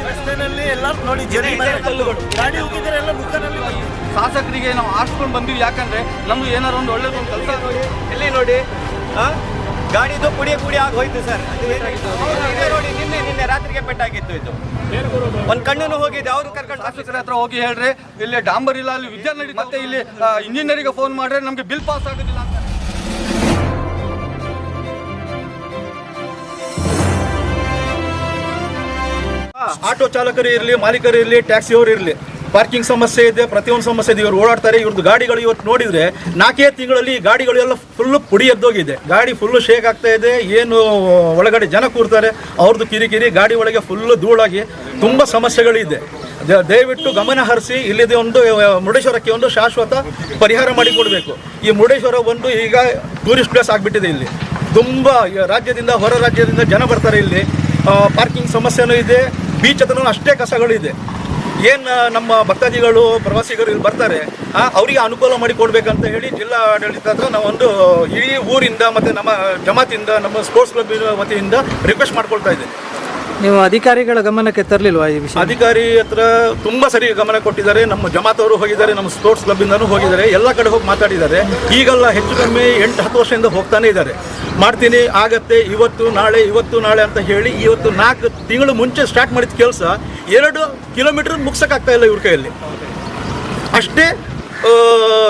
ರಸ್ತೆನಲ್ಲಿ ಎಲ್ಲ ನೋಡಿ ಜನ ಗಾಡಿ ಹೋಗಿದ್ದಾರೆ ಎಲ್ಲ ಮುಖನಲ್ಲಿ ಶಾಸಕರಿಗೆ ನಾವು ಆರಿಸ್ಕೊಂಡು ಬಂದಿವಿ. ಯಾಕಂದ್ರೆ ನಮ್ದು ಏನಾರು ಒಂದು ಒಳ್ಳೇದು ಒಂದು ಕೆಲಸ ಇಲ್ಲಿ ನೋಡಿ ಗಾಡಿದು ಪುಡಿ ಆಗಿ ಹೋಯ್ತು ಸರ್. ನೋಡಿ ನಿನ್ನೆ ರಾತ್ರಿಗೆ ಪೆಟ್ಟಾಗಿತ್ತು. ಇದು ಒಂದು ಕಣ್ಣನ್ನು ಹೋಗಿದೆ. ಅವರು ಕರ್ಕೊಂಡು ಶಾಸಕರ ಹತ್ರ ಹೋಗಿ ಹೇಳ್ರಿ ಇಲ್ಲಿ ಡಾಂಬರ್ ಇಲ್ಲ, ಅಲ್ಲಿ ವಿದ್ಯಾ ನಡೀತಾ, ಮತ್ತೆ ಇಲ್ಲಿ ಇಂಜಿನಿಯರಿಗೆ ಫೋನ್ ಮಾಡ್ರೆ ನಮ್ಗೆ ಬಿಲ್ ಪಾಸ್ ಆಗೋದಿಲ್ಲ ಅಂತ. ಆಟೋ ಚಾಲಕರು ಇರಲಿ, ಮಾಲೀಕರು ಇರಲಿ, ಟ್ಯಾಕ್ಸಿಯವರು ಇರಲಿ, ಪಾರ್ಕಿಂಗ್ ಸಮಸ್ಯೆ ಇದೆ, ಪ್ರತಿಯೊಂದು ಸಮಸ್ಯೆ ಇದೆ. ಇವ್ರು ಓಡಾಡ್ತಾರೆ. ಇವ್ರದ್ದು ಗಾಡಿಗಳು ಇವತ್ತು ನೋಡಿದ್ರೆ 4 ತಿಂಗಳಲ್ಲಿ ಗಾಡಿಗಳೆಲ್ಲ ಫುಲ್ಲು ಪುಡಿ ಎದ್ದೋಗಿದೆ. ಗಾಡಿ ಫುಲ್ಲು ಶೇಕ್ ಆಗ್ತಾ ಇದೆ. ಏನು ಒಳಗಡೆ ಜನ ಕೂರ್ತಾರೆ, ಅವ್ರದ್ದು ಕಿರಿಕಿರಿ, ಗಾಡಿ ಒಳಗೆ ಫುಲ್ಲು ಧೂಳಾಗಿ ತುಂಬ ಸಮಸ್ಯೆಗಳಿದೆ. ದಯವಿಟ್ಟು ಗಮನ ಹರಿಸಿ ಇಲ್ಲಿದೆ ಒಂದು ಮುರುಡೇಶ್ವರಕ್ಕೆ ಒಂದು ಶಾಶ್ವತ ಪರಿಹಾರ ಮಾಡಿಕೊಡ್ಬೇಕು. ಈ ಮುರುಡೇಶ್ವರ ಒಂದು ಈಗ ಟೂರಿಸ್ಟ್ ಪ್ಲೇಸ್ ಆಗಿಬಿಟ್ಟಿದೆ. ಇಲ್ಲಿ ತುಂಬ ರಾಜ್ಯದಿಂದ ಹೊರ ರಾಜ್ಯದಿಂದ ಜನ ಬರ್ತಾರೆ. ಇಲ್ಲಿ ಪಾರ್ಕಿಂಗ್ ಸಮಸ್ಯೆನೂ ಇದೆ, ಬೀಚ್ ಹತ್ರನೂ ಅಷ್ಟೇ ಕಸಗಳಿದೆ. ಏನು ನಮ್ಮ ಭಕ್ತಾದಿಗಳು ಪ್ರವಾಸಿಗರು ಇಲ್ಲಿ ಬರ್ತಾರೆ, ಅವರಿಗೆ ಅನುಕೂಲ ಮಾಡಿಕೊಡ್ಬೇಕಂತ ಹೇಳಿ ಜಿಲ್ಲಾ ಆಡಳಿತ ಹತ್ರ ನಾವೊಂದು ಇಡೀ ಊರಿಂದ ಮತ್ತು ನಮ್ಮ ಜಮಾತಿಂದ, ನಮ್ಮ ಸ್ಪೋರ್ಟ್ಸ್ ಕ್ಲಬ್ ವತಿಯಿಂದ ರಿಕ್ವೆಸ್ಟ್ ಮಾಡ್ಕೊಳ್ತಾ ಇದ್ದೇನೆ. ನೀವು ಅಧಿಕಾರಿಗಳ ಗಮನಕ್ಕೆ ತರಲಿಲ್ವಾ ಈ ವಿಷಯ? ಅಧಿಕಾರಿ ಹತ್ರ ತುಂಬ ಸರಿ ಗಮನ ಕೊಟ್ಟಿದ್ದಾರೆ. ನಮ್ಮ ಜಮಾತವರು ಹೋಗಿದ್ದಾರೆ, ನಮ್ಮ ಸ್ಪೋರ್ಟ್ಸ್ ಕ್ಲಬ್ಬಿಂದನೂ ಹೋಗಿದ್ದಾರೆ, ಎಲ್ಲ ಕಡೆ ಹೋಗಿ ಮಾತಾಡಿದ್ದಾರೆ. ಈಗೆಲ್ಲ ಹೆಚ್ಚು ಕಮ್ಮಿ 8-10 ವರ್ಷದಿಂದ ಹೋಗ್ತಾನೆ ಇದ್ದಾರೆ. ಮಾಡ್ತೀನಿ, ಆಗತ್ತೆ, ಇವತ್ತು ನಾಳೆ ಅಂತ ಹೇಳಿ ಇವತ್ತು 4 ತಿಂಗಳು ಮುಂಚೆ ಸ್ಟಾರ್ಟ್ ಮಾಡಿದ ಕೆಲಸ 2 ಕಿಲೋಮೀಟರ್ ಮುಗ್ಸೋಕ್ಕಾಗ್ತಾ ಇಲ್ಲ ಇವ್ರ ಕೈಯಲ್ಲಿ. ಅಷ್ಟೇ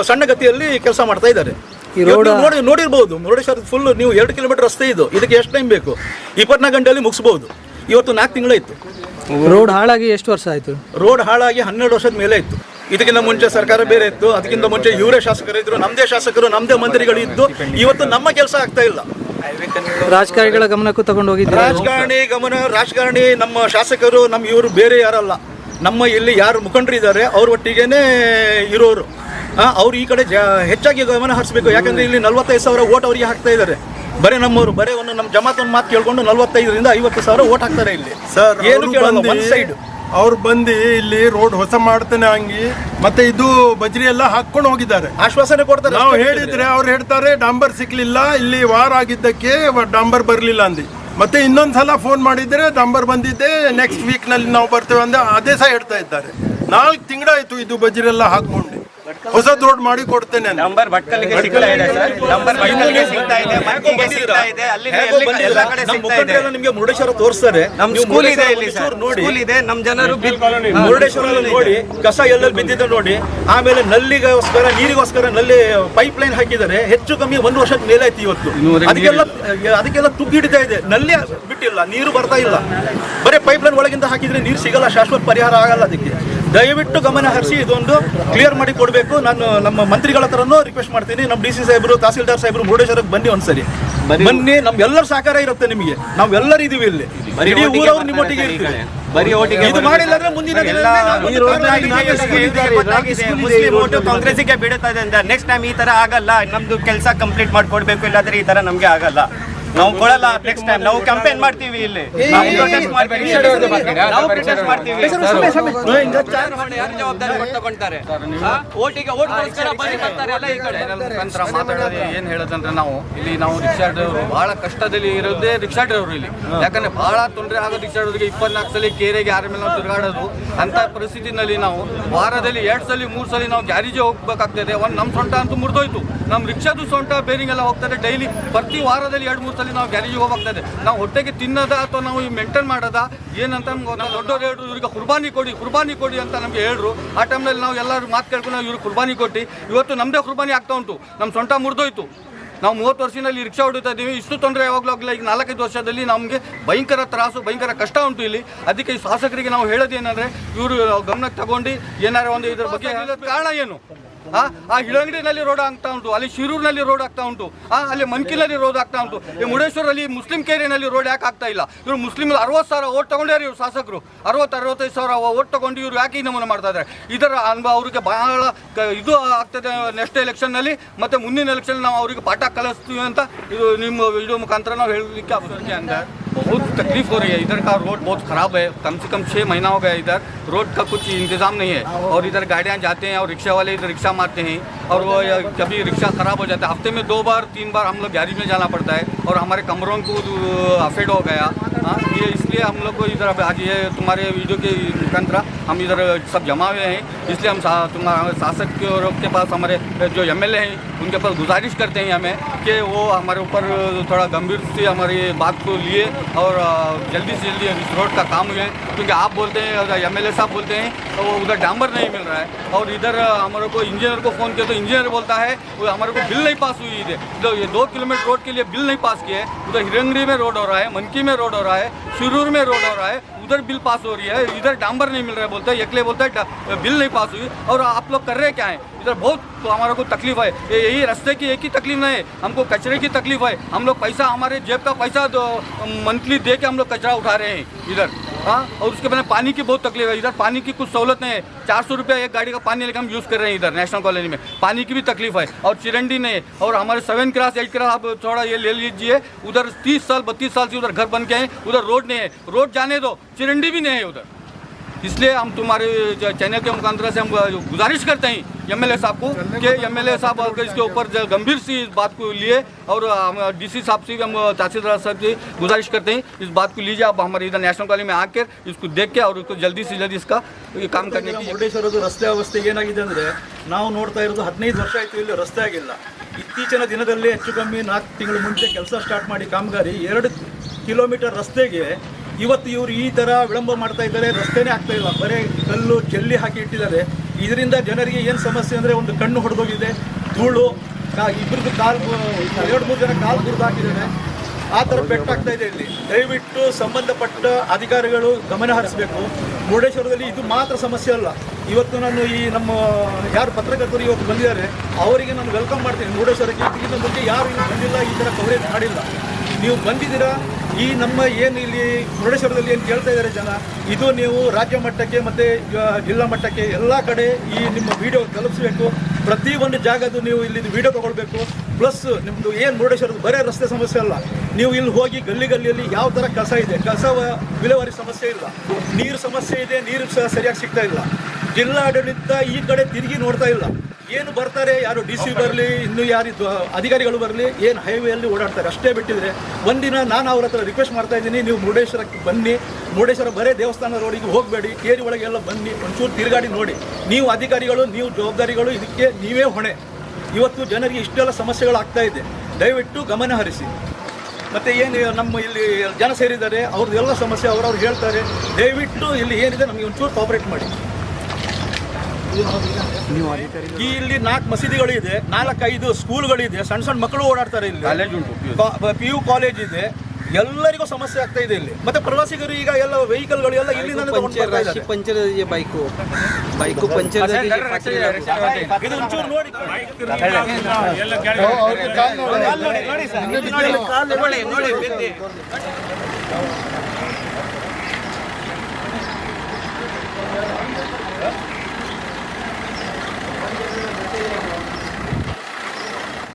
ಸಣ್ಣ ಗತಿಯಲ್ಲಿ ಕೆಲಸ ಮಾಡ್ತಾ ಇದ್ದಾರೆ. ನೋಡಿರ್ಬೋದು ಮುರುಡೇಶ್ವರ ಫುಲ್ ನೀವು 2 ಕಿಲೋಮೀಟರ್ ರಸ್ತೆ ಇದು. ಇದಕ್ಕೆ ಎಷ್ಟು ಟೈಮ್ ಬೇಕು? 24 ಗಂಟೆಯಲ್ಲಿ ಮುಗಿಸ್ಬೋದು. ಇವತ್ತು 4 ತಿಂಗಳಾಯಿತು. ರೋಡ್ ಹಾಳಾಗಿ ಎಷ್ಟು ವರ್ಷ ಆಯಿತು? ರೋಡ್ ಹಾಳಾಗಿ 12 ವರ್ಷದ ಮೇಲೆ ಇತ್ತು. ಇದಕ್ಕಿಂತ ಮುಂಚೆ ಸರ್ಕಾರ ಬೇರೆ ಇತ್ತು, ಅದಕ್ಕಿಂತ ಮುಂಚೆ ಇವರೇ ಶಾಸಕರು ಇದ್ರು, ನಮ್ಮದೇ ಶಾಸಕರು, ನಮ್ಮದೇ ಮಂತ್ರಿಗಳು ಇದ್ದು. ಇವತ್ತು ನಮ್ಮ ಕೆಲಸ ಆಗ್ತಾ ಇಲ್ಲ. ರಾಜಕಾರಣಿಗಳ ಗಮನಕ್ಕೂ ತಗೊಂಡು ಹೋಗಿದ್ರು. ರಾಜಕಾರಣಿ ನಮ್ಮ ಶಾಸಕರು, ನಮ್ಮ ಇವರು ಬೇರೆ ಯಾರಲ್ಲ. ನಮ್ಮ ಇಲ್ಲಿ ಯಾರು ಮುಖಂಡರು ಇದ್ದಾರೆ ಅವ್ರ ಒಟ್ಟಿಗೆನೇ ಇರೋರು. ಅವ್ರು ಈ ಕಡೆ ಹೆಚ್ಚಾಗಿ ಗಮನ ಹರಿಸಬೇಕು. ಯಾಕಂದ್ರೆ ಇಲ್ಲಿ 45,000 ಓಟ್ ಅವರಿಗೆ ಹಾಕ್ತಾ ಇದ್ದಾರೆ. ಬರೀ ನಮ್ಮವರು ನಮ್ಮ ಜಮಾತ್ ಒಂದು ಮಾತು ಕೇಳ್ಕೊಂಡು 45,000 ರಿಂದ 50,000 ಓಟ್ ಹಾಕ್ತಾರೆ ಇಲ್ಲಿ. ಸರ್ ಏನು ಕೇಳಲ್ಲ, ಒನ್ ಸೈಡ್ ಅವ್ರು ಬಂದು ಇಲ್ಲಿ ರೋಡ್ ಹೊಸ ಮಾಡ್ತೇನೆ ಹಂಗಿ ಮತ್ತೆ ಇದು ಬಜ್ರಿ ಎಲ್ಲ ಹಾಕೊಂಡು ಹೋಗಿದ್ದಾರೆ, ಆಶ್ವಾಸನೆ ಕೊಡ್ತಾರೆ. ನಾವು ಹೇಳಿದ್ರೆ ಅವ್ರು ಹೇಳ್ತಾರೆ ಡಾಂಬರ್ ಸಿಕ್ಲಿಲ್ಲ, ಇಲ್ಲಿ ವಾರ ಆಗಿದ್ದಕ್ಕೆ ಡಾಂಬರ್ ಬರ್ಲಿಲ್ಲ ಅಂದು. ಮತ್ತೆ ಇನ್ನೊಂದ್ಸಲ ಫೋನ್ ಮಾಡಿದ್ರೆ ಡಾಂಬರ್ ಬಂದಿದ್ದೆ, ನೆಕ್ಸ್ಟ್ ವೀಕ್ ನಲ್ಲಿ ನಾವು ಬರ್ತೇವೆ ಅಂದ್ರೆ ಅದೇ ಸಹ ಹೇಳ್ತಾ ಇದ್ದಾರೆ. 4 ತಿಂಗಳಾಯ್ತು ಇದು ಬಜ್ರಿ ಎಲ್ಲ ಹಾಕೊಂಡು. ಹೊಸದ್ ರೋಡ್ ಮಾಡಿ ಕೊಡ್ತೇನೆ. ನಂಬರ್ ಭಟ್ಕಲ್ಗೆ ಸಿಗ್ತಾ ಇದೆ ಸರ್, ನಂಬರ್ ಭಟ್ಕಲ್ಗೆ ಸಿಗ್ತಾ ಇದೆ, ಮಂಕಿಗೆ ಸಿಗ್ತಾ ಇದೆ, ಅಲ್ಲಿ ಎಲ್ಲ ಕಡೆ ಸಿಗ್ತಾ ಇದೆ. ನಿಮಗೆ ಮುರುಡೇಶ್ವರ ತೋರಿಸ್ತಾರೆ. ನಮ್ಮ ಸ್ಕೂಲ್ ಇದೆ ಇಲ್ಲಿ ಸರ್, ಸ್ಕೂಲ್ ಇದೆ. ನಮ್ಮ ಜನರು ಮುರುಡೇಶ್ವರದಲ್ಲಿ ನೋಡಿ ಕಸ ಎಲ್ಲೆಲ್ಲಿ ಬಿದ್ದಿದೆ ನೋಡಿ. ಆಮೇಲೆ ನೀರಿಗೋಸ್ಕರ ನಲ್ಲಿ ಪೈಪ್ ಲೈನ್ ಹಾಕಿದ್ದಾರೆ. ಹೆಚ್ಚು ಕಮ್ಮಿ 1 ವರ್ಷದ ಮೇಲೆ ಆಯ್ತು ಇವತ್ತು. ಅದಕ್ಕೆಲ್ಲ ತುಗ್ಗಿ ಹಿಡಿತಾ ಇದೆ. ನಲ್ಲಿ ಬಿಟ್ಟಿಲ್ಲ, ನೀರು ಬರ್ತಾ ಇಲ್ಲ. ಬರೀ ಪೈಪ್ ಲೈನ್ ಒಳಗಿಂದ ಹಾಕಿದ್ರೆ ನೀರು ಸಿಗಲ್ಲ, ಶಾಶ್ವತ ಪರಿಹಾರ ಆಗಲ್ಲ. ಅದಕ್ಕೆ ದಯವಿಟ್ಟು ಗಮನ ಹರಿಸಿ ಇದೊಂದು ಕ್ಲಿಯರ್ ಮಾಡಿ ಕೊಡಬೇಕು. ನಾನು ನಮ್ಮ ಮಂತ್ರಿಗಳ ಹತ್ರನೂ ರಿಕ್ವೆಸ್ಟ್ ಮಾಡ್ತೀನಿ. ನಮ್ಮ DC ಸಾಹೇಬರು, ತಹಸೀಲ್ದಾರ್ ಸಾಹೇಬರು ಮುರುಡೇಶ್ವರಕ್ಕೆ ಬನ್ನಿ, ಒಂದ್ಸರಿ ಬನ್ನಿ. ನಮ್ಗೆಲ್ಲರ ಸಹಕಾರ ಇರುತ್ತೆ ನಿಮಗೆ. ನಾವೆಲ್ಲರೂ ಇದೀವಿ ಇಲ್ಲಿ, ಇಡೀ ಊರವರು ನಿಮ್ಮೊಟ್ಟಿಗೆ ಇರ್ತೀವಿ. ಇದು ಮಾಡಿಲ್ಲ ಅಂದ್ರೆ ಮುಂದಿನ ಮುಸ್ಲಿಂ ಓಟು ಕಾಂಗ್ರೆಸ್ಗೆ ಬೀಳುತ್ತಾ ಇದೆ ಅಂತ ನೆಕ್ಸ್ಟ್ ಟೈಮ್ ಈ ತರ ಆಗಲ್ಲ. ನಮ್ದು ಕೆಲಸ ಕಂಪ್ಲೀಟ್ ಮಾಡ್ಕೊಡ್ಬೇಕು, ಇಲ್ಲಾಂದ್ರೆ ಈ ತರ ನಮ್ಗೆ ಆಗಲ್ಲ. ನಾವು ಕೊಡಲ್ಲ. ನೆಕ್ಸ್ಟ್ ಟೈಮ್ ನಾವು ಕಂಪೇನ್ ಮಾಡ್ತೀವಿ. ಇಲ್ಲಿ ಮಾತಾಡೋದು ಏನ್ ಹೇಳೋದಂದ್ರೆ, ನಾವು ರಿಕ್ಷಾ ಡ್ರೈವರು ಬಹಳ ಕಷ್ಟದಲ್ಲಿ ಇರೋದೇ ರಿಕ್ಷಾ ಡ್ರೈವರು ಇಲ್ಲಿ. ಯಾಕಂದ್ರೆ ಬಹಳ ತೊಂದರೆ ಆಗೋದು ರಿಕ್ಷಾ ಡ್ರೈವರ್ಗೆ. 24 ಸಲ ಕೇರೆಗೆ ಯಾರ ಮೇಲೆ ನಾವು ತಿರುಗಾಡೋದು ಅಂತ ಪರಿಸ್ಥಿತಿನಲ್ಲಿ ನಾವು ವಾರದಲ್ಲಿ 2 ಸಲ 3 ಸಲ ನಾವು ಗ್ಯಾರೇಜ್ ಹೋಗ್ಬೇಕಾಗ್ತದೆ. ನಮ್ಮ ಸೊಂಟ ಅಂತೂ ಮುರಿದೋಯ್ತು. ನಮ್ಮ ರಿಕ್ಷಾದು ಸೊಂಟ ಬೇರಿಂಗ್ ಎಲ್ಲ ಹೋಗ್ತದೆ. ಡೈಲಿ ಪ್ರತಿ ವಾರದಲ್ಲಿ 2-3 ಸಲ ನಾವು ಗ್ಯಾರೇಜಿಗೆ ಹೋಗ್ತದೆ. ನಾವು ಹೊಟ್ಟೆಗೆ ತಿನ್ನೋದ ಅಥವಾ ನಾವು ಮೇಂಟೈನ್ ಮಾಡೋದ ಏನಂತ ದೊಡ್ಡವ್ರು ಹೇಳ್ರು, ಇವ್ರಿಗೆ ಕುರ್ಬಾನಿ ಕೊಡಿ ಅಂತ ನಮ್ಗೆ ಹೇಳ್ರು. ಆ ಟೈಮ್ನಲ್ಲಿ ನಾವು ಎಲ್ಲರೂ ಮಾತು ಕೇಳ್ಕೊಂಡು ನಾವು ಇವ್ರಿಗೆ ಕುರ್ಬಾನಿ ಕೊಟ್ಟು ಇವತ್ತು ನಮ್ಮದೇ ಕುರ್ಬಾನಿ ಆಗ್ತಾ ಉಂಟು. ನಮ್ಮ ಸೊಂಟ ಮುರಿದೋಯ್ತು. ನಾವು 30 ವರ್ಷದಲ್ಲಿ ರಿಕ್ಷಾ ಹೊಡಿತಾ ಇದ್ದೀವಿ. ಇಷ್ಟು ತೊಂದರೆ ಯಾವಾಗಲೂ ಆಗಲಿಲ್ಲ. ಈಗ 4-5 ವರ್ಷದಲ್ಲಿ ನಮಗೆ ಭಯಂಕರ ತ್ರಾಸು, ಭಯಂಕರ ಕಷ್ಟ ಉಂಟು ಇಲ್ಲಿ. ಅದಕ್ಕೆ ಈ ಶಾಸಕರಿಗೆ ನಾವು ಹೇಳೋದೇನೆಂದರೆ, ಇವರು ಗಮನಕ್ಕೆ ತಗೊಂಡು ಏನಾರು ಒಂದು ಇದ್ರ ಬಗ್ಗೆ ಕಾರಣ ಏನು? ಆ ಇಳಂಗಡಿನಲ್ಲಿ ರೋಡ್ ಆಗ್ತಾ ಉಂಟು, ಅಲ್ಲಿ ಶಿರೂರಿನಲ್ಲಿ ರೋಡ್ ಆಗ್ತಾ ಉಂಟು, ಅಲ್ಲಿ ಮಂಕಿನಲ್ಲಿ ರೋಡ್ ಆಗ್ತಾ ಉಂಟು. ಈ ಮುರುಡೇಶ್ವರಲ್ಲಿ ಮುಸ್ಲಿಂ ಕೇರಿಯಲ್ಲಿ ರೋಡ್ ಯಾಕೆ ಆಗ್ತಾ ಇಲ್ಲ? ಇವರು ಮುಸ್ಲಿಂ 60,000 ಓಟ್ ತಗೊಂಡ್ಯಾರ ಇವರು ಶಾಸಕರು. 60-65,000 ಓಟ್ ತಗೊಂಡು ಇವರು ಯಾಕೆ ಈ ನಮೂನೆ ಮಾಡ್ತಾ ಇದ್ದಾರೆ? ಇದರ ಅನುಭವ ಅವ್ರಿಗೆ ಬಹಳ ಇದು ಆಗ್ತದೆ. ನೆಕ್ಸ್ಟ್ ಎಲೆಕ್ಷನ್ನಲ್ಲಿ ಮತ್ತೆ ಮುಂದಿನ ಎಲೆಕ್ಷನ್ ನಾವು ಅವರಿಗೆ ಪಾಠ ಕಲಿಸ್ತೀವಿ ಅಂತ ಇದು ನಿಮ್ಮ ವಿಡಿಯೋ मुखांतर ನಾವು ಹೇಳಲಿಕ್ಕೆ के अंदर बहुत तकलीफ हो रही है। इधर का रोड बहुत ख़राब है। कम से कम 6 महीना हो गया इधर रोड का कुछ इंतज़ाम नहीं है। और इधर गाड़ियाँ जाते हैं और रिक्शा वाले इधर रिक्शा मारते हैं और वो कभी रिक्शा ख़राब हो जाता है। हफ्ते में 2 बार 3 बार हम लोग गैरेज में जाना पड़ता है और हमारे कमरों को अफेक्ट हो गया। हाँ, ये इसलिए हम लोग को इधर आज ये तुम्हारे वीडियो के मुखांतर हम इधर सब जमा हुए हैं, इसलिए हम तुम्हारे शासक के पास हमारे जो MLA हैं उनके पास गुजारिश करते हैं हमें कि वो हमारे ऊपर थोड़ा गंभीर से हमारी बात को लिए और जल्दी से जल्दी इस रोड का काम हुए, क्योंकि आप बोलते हैं MLA साहब बोलते हैं तो उधर डांबर नहीं मिल रहा है, और इधर हमारे को इंजीनियर को फ़ोन किया तो इंजीनियर बोलता है वो हमारे को बिल नहीं पास हुई है, तो ये 2 किलोमीटर रोड के लिए बिल नहीं पास किए, उधर हिरंगड़ी में रोड हो रहा है, मनकी में रोड हो रहा है, शिरूर में रोड हो रहा है, उधर बिल पास हो रही है, इधर डांबर नहीं मिल रहा है, बोलते हैं एकले बोलता है बिल नहीं पास हुई, और आप लोग कर रहे क्या हैं इधर? बहुत तो हमारे को तकलीफ है, यही रास्ते की एक ही तकलीफ नहीं है, हमको कचरे की तकलीफ है, हम लोग पैसा हमारे जेब का पैसा मंथली दे के हम लोग कचरा उठा रहे हैं इधर, हाँ, और उसके बाद पानी की बहुत तकलीफ है, इधर पानी की कुछ सहूलत नहीं है, 400 रुपया एक गाड़ी का पानी लेकर हम यूज़ कर रहे हैं इधर नेशनल कॉलोनी में, पानी की भी तकलीफ है, और चिरंडी नहीं है, और हमारे 7 क्लास 8 क्लास आप थोड़ा ये ले लीजिए, उधर 30 साल 32 साल से उधर घर बन के हैं, उधर रोड नहीं है, रोड जाने दो, चिरंडी भी नहीं है उधर। इसलिए हम तुम्हारे चैनल के मुखांतर से हम गुजारिश करते हैं MLA साहब को कि MLA साहब अगर इसके ऊपर गंभीर सी इस बात को लिए, और DC साहब से भी हम तहसीलदार साहब से गुजारिश करते हैं इस बात को लीजिए आप हमारे इधर नेशनल कॉलेज में आकर इसको देख के और उसको जल्दी से जल्दी इसका काम करने की। ಮುರುಡೇಶ್ವರದ ರಸ್ತೆ ಅವಸ್ಥೆ ಏನಾಗಿದೆ ಅಂದರೆ ನಾವು ನೋಡ್ತಾ ಇರೋದು 15 ವರ್ಷ ಆಯಿತು ಇಲ್ಲಿ ರಸ್ತೆ ಆಗಿಲ್ಲ. ಇತ್ತೀಚಿನ ದಿನದಲ್ಲಿ ಹೆಚ್ಚು ಕಮ್ಮಿ 4 ತಿಂಗಳ ಮುಂಚೆ ಕೆಲಸ ಸ್ಟಾರ್ಟ್ ಮಾಡಿ ಕಾಮಗಾರಿ 2 ಕಿಲೋಮೀಟರ್ ರಸ್ತೆಗೆ ಇವತ್ತು ಇವರು ಈ ಥರ ವಿಳಂಬ ಮಾಡ್ತಾ ಇದ್ದಾರೆ, ರಸ್ತೆನೇ ಆಗ್ತಾ ಇಲ್ಲ, ಬರೀ ಕಲ್ಲು ಚೆಲ್ಲಿ ಹಾಕಿ ಇಟ್ಟಿದ್ದಾರೆ. ಇದರಿಂದ ಜನರಿಗೆ ಏನು ಸಮಸ್ಯೆ ಅಂದರೆ ಒಂದು ಕಣ್ಣು ಹೊಡೆದೋಗಿದೆ, ಧೂಳು, ಇಬ್ಬರದ್ದು ಕಾಲು 2-3 ಜನ ಕಾಲು ಮುರಿದು ಹಾಕಿದ್ದಾರೆ, ಆ ಥರ ಪೆಟ್ಟಾಗ್ತಾ ಇದೆ ಇಲ್ಲಿ. ದಯವಿಟ್ಟು ಸಂಬಂಧಪಟ್ಟ ಅಧಿಕಾರಿಗಳು ಗಮನ ಹರಿಸಬೇಕು. ಮುರುಡೇಶ್ವರದಲ್ಲಿ ಇದು ಮಾತ್ರ ಸಮಸ್ಯೆ ಅಲ್ಲ, ಇವತ್ತು ನಾನು ಈ ನಮ್ಮ ಯಾರು ಪತ್ರಕರ್ತರು ಇವತ್ತು ಬಂದಿದ್ದಾರೆ ಅವರಿಗೆ ನಾನು ವೆಲ್ಕಮ್ ಮಾಡ್ತೀನಿ. ಮುರುಡೇಶ್ವರಕ್ಕೆ ಇದಕ್ಕಿಂತ ಮುಂಚೆ ಯಾರು ಇಲ್ಲಿ ಬಂದಿಲ್ಲ, ಈ ಥರ ಕವರೇಜ್ ಮಾಡಿಲ್ಲ. ನೀವು ಬಂದಿದ್ದೀರಾ, ಈ ನಮ್ಮ ಏನು ಇಲ್ಲಿ ಮುರುಡೇಶ್ವರದಲ್ಲಿ ಏನು ಕೇಳ್ತಾ ಇದ್ದಾರೆ ಜನ, ಇದು ನೀವು ರಾಜ್ಯ ಮಟ್ಟಕ್ಕೆ ಮತ್ತು ಜಿಲ್ಲಾ ಮಟ್ಟಕ್ಕೆ ಎಲ್ಲ ಕಡೆ ಈ ನಿಮ್ಮ ವಿಡಿಯೋ ತಲುಪಿಸಬೇಕು. ಪ್ರತಿಯೊಂದು ಜಾಗದ್ದು ನೀವು ಇಲ್ಲಿ ವಿಡಿಯೋ ತೊಗೊಳ್ಬೇಕು. ಪ್ಲಸ್ ನಿಮ್ಮದು ಏನು ಮುರುಡೇಶ್ವರದ ಬರೇ ರಸ್ತೆ ಸಮಸ್ಯೆ ಅಲ್ಲ, ನೀವು ಇಲ್ಲಿ ಹೋಗಿ ಗಲ್ಲಿಯಲ್ಲಿ ಯಾವ ಥರ ಕಸ ಇದೆ, ಕಸ ವಿಲೇವಾರಿ ಸಮಸ್ಯೆ ಇಲ್ಲ, ನೀರು ಸಮಸ್ಯೆ ಇದೆ, ನೀರು ಸಹ ಸರಿಯಾಗಿ ಸಿಗ್ತಾ ಇಲ್ಲ. ಜಿಲ್ಲಾಡಳಿತ ಈ ಕಡೆ ತಿರುಗಿ ನೋಡ್ತಾ ಇಲ್ಲ. ಏನು ಬರ್ತಾರೆ, ಯಾರು DC ಬರಲಿ, ಇನ್ನೂ ಯಾರು ಅಧಿಕಾರಿಗಳು ಬರಲಿ, ಏನು ಹೈವೇಯಲ್ಲಿ ಓಡಾಡ್ತಾರೆ ಅಷ್ಟೇ ಬಿಟ್ಟಿದ್ರೆ. ಒಂದಿನ ನಾನು ಅವ್ರ ಹತ್ರ ರಿಕ್ವೆಸ್ಟ್ ಮಾಡ್ತಾ ಇದ್ದೀನಿ, ನೀವು ಮುರುಡೇಶ್ವರಕ್ಕೆ ಬನ್ನಿ, ಮುರುಡೇಶ್ವರ ಬರೇ ದೇವಸ್ಥಾನ ರೋಡಿಗೆ ಹೋಗಬೇಡಿ, ಕೇರಿ ಒಳಗೆಲ್ಲ ಬನ್ನಿ, ಒಂಚೂರು ತಿರುಗಾಡಿ ನೋಡಿ. ನೀವು ಅಧಿಕಾರಿಗಳು, ನೀವು ಜವಾಬ್ದಾರಿಗಳು, ಇದಕ್ಕೆ ನೀವೇ ಹೊಣೆ. ಇವತ್ತು ಜನರಿಗೆ ಇಷ್ಟೆಲ್ಲ ಸಮಸ್ಯೆಗಳು ಆಗ್ತಾ ಇದೆ, ದಯವಿಟ್ಟು ಗಮನ ಹರಿಸಿ. ಮತ್ತು ಏನು ನಮ್ಮ ಇಲ್ಲಿ ಜನ ಸೇರಿದ್ದಾರೆ, ಅವ್ರದ್ದು ಎಲ್ಲ ಸಮಸ್ಯೆ ಅವ್ರವ್ರು ಹೇಳ್ತಾರೆ. ದಯವಿಟ್ಟು ಇಲ್ಲಿ ಏನಿದೆ ನಮಗೆ ಒಂಚೂರು ಕೋಆಪರೇಟ್ ಮಾಡಿ. ಈ ಇಲ್ಲಿ 4 ಮಸೀದಿಗಳು ಇದೆ, 4-5 ಸ್ಕೂಲ್ಗಳಿದೆ, ಸಣ್ಣ ಮಕ್ಕಳು ಓಡಾಡ್ತಾರೆ ಇಲ್ಲಿ, PU ಕಾಲೇಜ್ ಇದೆ, ಎಲ್ಲರಿಗೂ ಸಮಸ್ಯೆ ಆಗ್ತಾ ಇದೆ ಇಲ್ಲಿ. ಮತ್ತೆ ಪ್ರವಾಸಿಗರು ಈಗ ಎಲ್ಲ ವೆಹಿಕಲ್ಗಳು ಎಲ್ಲ ಇಲ್ಲಿಂದ पंचर बाइक पंचर ಇದು ಒಂಚೂರು ನೋಡಿ.